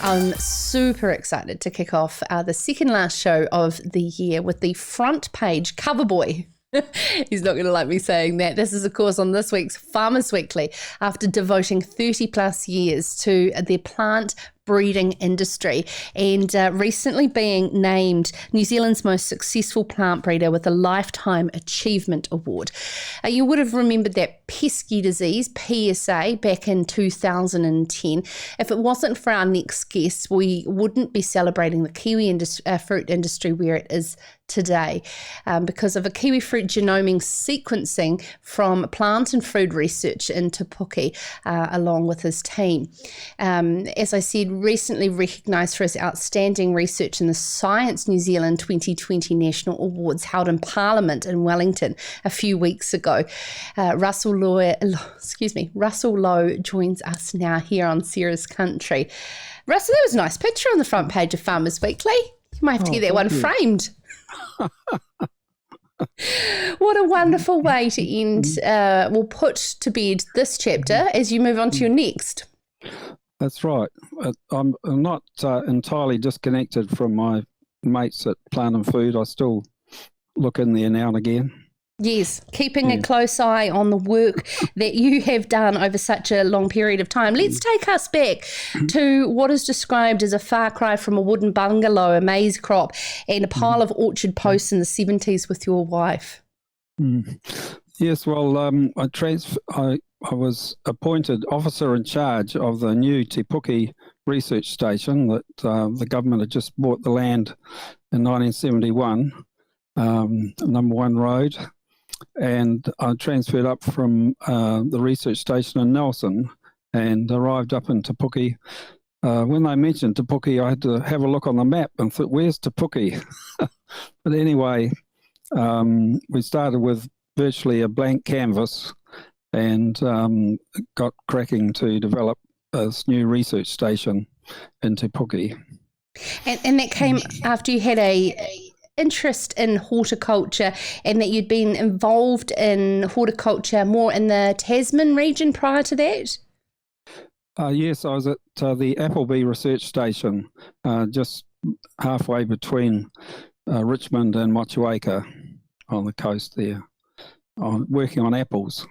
I'm super excited to kick off the second last show of the year with the front page cover boy. He's not going to like me saying that. This is, of course, on this week's Farmers Weekly, after devoting 30 plus years to the plant breeding industry and recently being named New Zealand's most successful plant breeder with a Lifetime Achievement Award. You would have remembered that pesky disease, PSA, back in 2010. If it wasn't for our next guest, we wouldn't be celebrating the kiwi fruit industry where it is today because of a kiwi fruit genomic sequencing from Plant and Food Research into Puke, along with his team. As I said, recently recognised for his outstanding research in the Science New Zealand 2020 National Awards held in Parliament in Wellington a few weeks ago. Russell Lowe joins us now here on Sarah's Country. Russell, that was a nice picture on the front page of Farmers Weekly. You might have to get that one framed. What a wonderful way to end, we'll put to bed this chapter as you move on to your next. That's right. I'm not entirely disconnected from my mates at Plant and Food. I still look in there now and again. Yes, keeping a close eye on the work that you have done over such a long period of time. Let's take us back to what is described as a far cry from a wooden bungalow, a maize crop, and a pile of orchard posts in the 70s with your wife. Yes, well, I was appointed officer in charge of the new Te Puke research station that the government had just bought the land in 1971, number 1 road. And I transferred up from the research station in Nelson and arrived up in Te Puke. When they mentioned Te Puke, I had to have a look on the map and thought, where's Te Puke? But anyway, we started with virtually a blank canvas and got cracking to develop this new research station in Te Puke. And that came after you had a interest in horticulture and that you'd been involved in horticulture more in the Tasman region prior to that? Yes, I was at the Appleby Research Station, just halfway between Richmond and Motueka on the coast there, working on apples.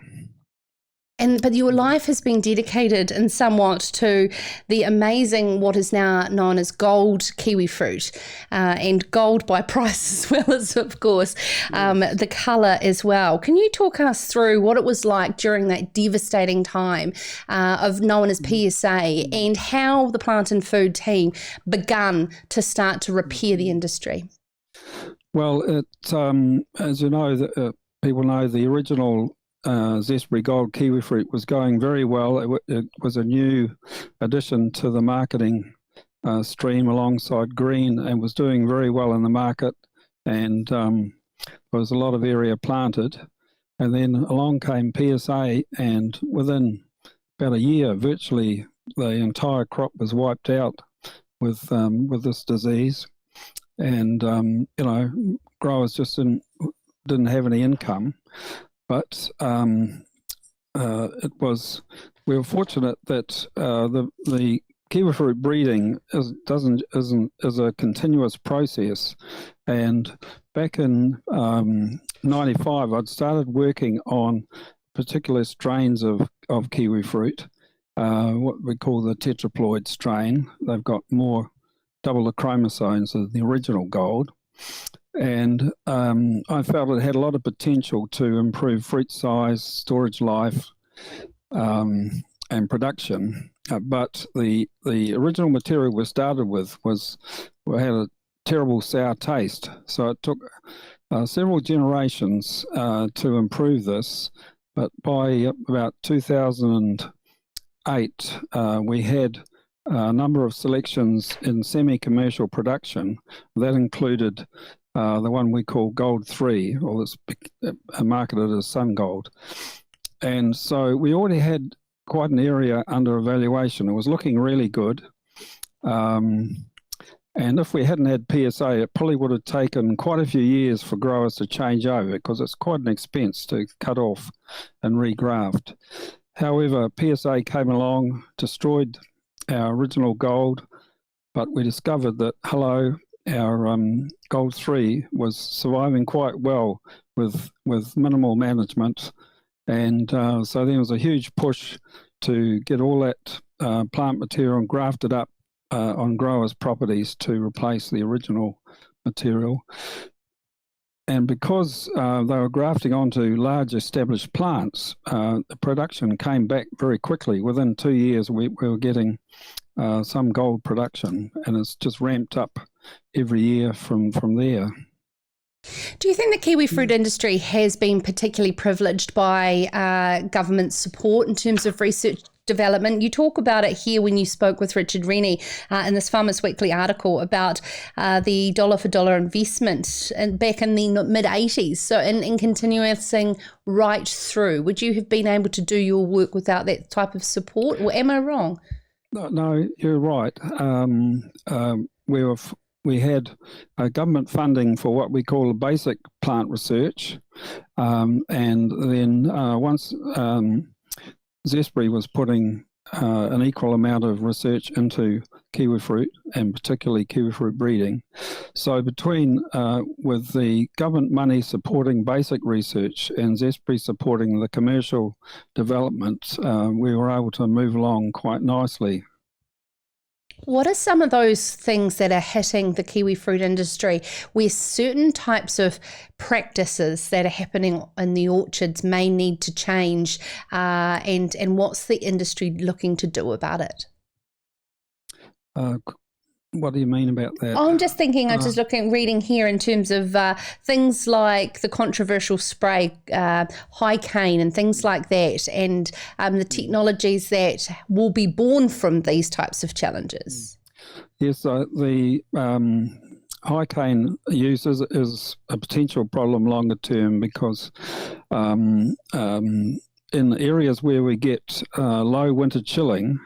But your life has been dedicated in somewhat to the amazing, what is now known as gold kiwi fruit, and gold by price as well as, of course, the colour as well. Can you talk us through what it was like during that devastating time of known as PSA and how the Plant and Food team begun to start to repair the industry? Well, as you know, people know the original Zestberry Gold kiwi fruit was going very well. It was a new addition to the marketing stream alongside green and was doing very well in the market, and there was a lot of area planted. And then along came PSA, and within about a year, virtually the entire crop was wiped out with this disease. And growers just didn't have any income. But we were fortunate that the kiwi fruit breeding is a continuous process. And back in '95, I'd started working on particular strains of kiwi fruit, what we call the tetraploid strain. They've got double the chromosomes of the original gold. And I felt it had a lot of potential to improve fruit size, storage life, and production. But the original material we started with had a terrible sour taste. So it took several generations to improve this. But by about 2008, we had a number of selections in semi-commercial production. That included the one we call Gold 3, or it's marketed as Sun Gold. And so we already had quite an area under evaluation. It was looking really good. And if we hadn't had PSA, it probably would have taken quite a few years for growers to change over, because it's quite an expense to cut off and regraft. However, PSA came along, destroyed our original gold, but we discovered that our Gold 3 was surviving quite well with minimal management, and so there was a huge push to get all that plant material grafted up on growers' properties to replace the original material. And because they were grafting onto large established plants, the production came back very quickly. Within 2 years, we were getting some gold production, and it's just ramped up every year from there. Do you think the kiwi fruit industry has been particularly privileged by government support in terms of research development? You talk about it here when you spoke with Richard Rennie in this Farmers Weekly article about the dollar for dollar investment back in the mid-80s, so in continuing right through. Would you have been able to do your work without that type of support, or am I wrong? No, you're right. We had government funding for what we call basic plant research, and then once Zespri was putting an equal amount of research into kiwi fruit, and particularly kiwi fruit breeding. So between with the government money supporting basic research and Zespri supporting the commercial development, we were able to move along quite nicely. What are some of those things that are hitting the kiwi fruit industry where certain types of practices that are happening in the orchards may need to change, and what's the industry looking to do about it? What do you mean about that? I'm just thinking, I'm just reading here in terms of things like the controversial spray, high cane and things like that, and the technologies that will be born from these types of challenges. Yes, the high cane use is a potential problem longer term, because in areas where we get low winter chilling,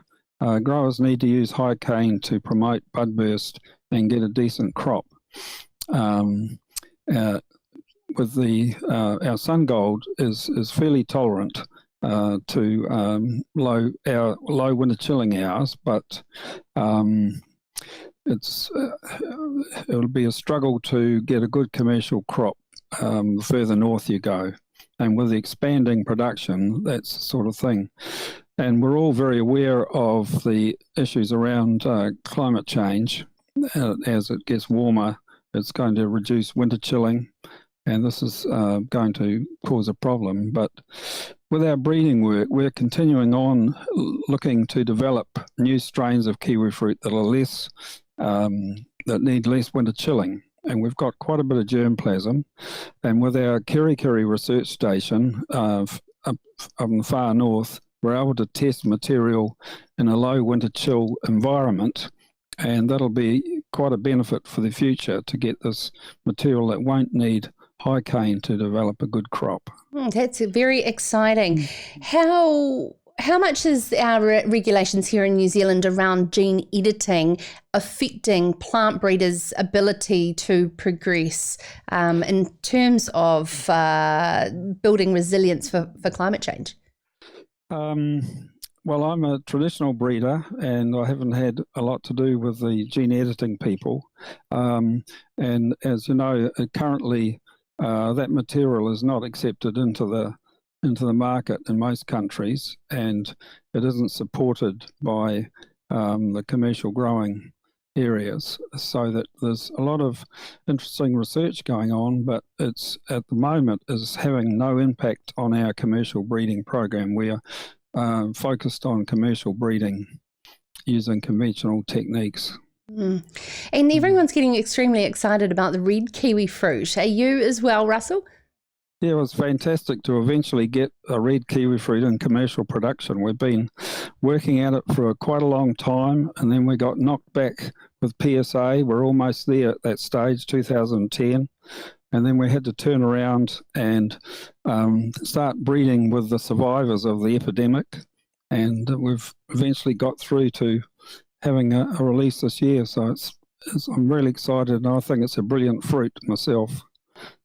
growers need to use high cane to promote bud burst and get a decent crop. With our sun gold is fairly tolerant to low winter chilling hours, but it'll be a struggle to get a good commercial crop the further north you go. And with the expanding production, that's the sort of thing. And we're all very aware of the issues around climate change. As it gets warmer, it's going to reduce winter chilling, and this is going to cause a problem. But with our breeding work, we're continuing on looking to develop new strains of kiwi fruit that are less, that need less winter chilling. And we've got quite a bit of germplasm. And with our Kirikiri research station up in the far north, we're able to test material in a low winter chill environment, and that'll be quite a benefit for the future to get this material that won't need high cane to develop a good crop. That's very exciting. How much is our regulations here in New Zealand around gene editing affecting plant breeders' ability to progress in terms of building resilience for climate change? Well, I'm a traditional breeder, and I haven't had a lot to do with the gene editing people. And as you know, currently that material is not accepted into the market in most countries, and it isn't supported by the commercial growing areas, so that there's a lot of interesting research going on, but it's at the moment is having no impact on our commercial breeding program. We are focused on commercial breeding using conventional techniques. And everyone's getting extremely excited about the red kiwi fruit. Are you as well, Russell? Yeah, it was fantastic to eventually get a red kiwi fruit in commercial production. We've been working at it for quite a long time, and then we got knocked back with PSA. We're almost there at that stage, 2010. And then we had to turn around and start breeding with the survivors of the epidemic. And we've eventually got through to having a release this year. So I'm really excited, and I think it's a brilliant fruit myself.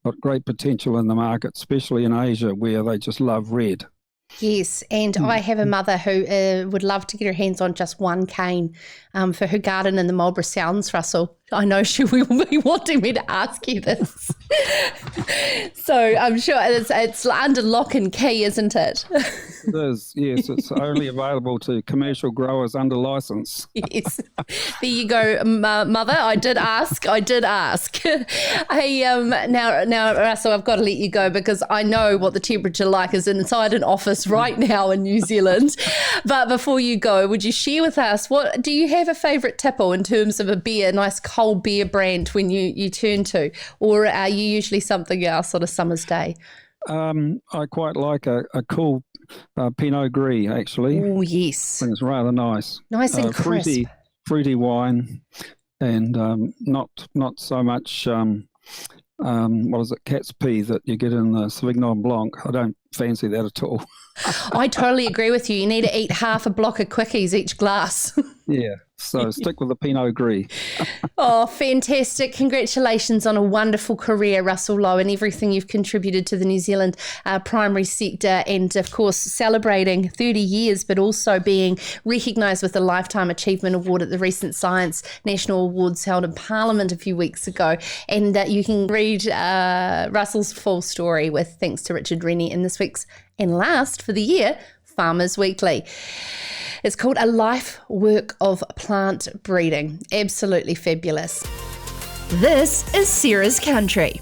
Got great potential in the market, especially in Asia, where they just love red. Yes, and I have a mother who would love to get her hands on just one cane for her garden in the Marlborough Sounds, Russell. I know she will be wanting me to ask you this. So I'm sure it's under lock and key, isn't it? It is, yes. It's only available to commercial growers under license. Yes. There you go, Mother. I did ask. Hey, now, Russell, I've got to let you go because I know what the temperature like is inside an office right now in New Zealand. But before you go, would you share with us, what do you have a favourite tipple in terms of a beer, nice cold beer brand when you turn to, or are you usually something else on a summer's day? I quite like a cool Pinot Gris, actually. Oh, yes. It's rather nice. Nice and crisp. Fruity wine, and not so much, what is it, cat's pee that you get in the Sauvignon Blanc. I don't fancy that at all. I totally agree with you. You need to eat half a block of quickies each glass. Yeah, so stick with the Pinot Gris. Oh, fantastic. Congratulations on a wonderful career, Russell Lowe, and everything you've contributed to the New Zealand primary sector, and of course celebrating 30 years, but also being recognised with the Lifetime Achievement Award at the recent Science National Awards held in Parliament a few weeks ago. And you can read Russell's full story with thanks to Richard Rennie in this week's and last for the year, Farmers Weekly. It's called A Life Work of Plant Breeding. Absolutely fabulous. This is Sarah's Country.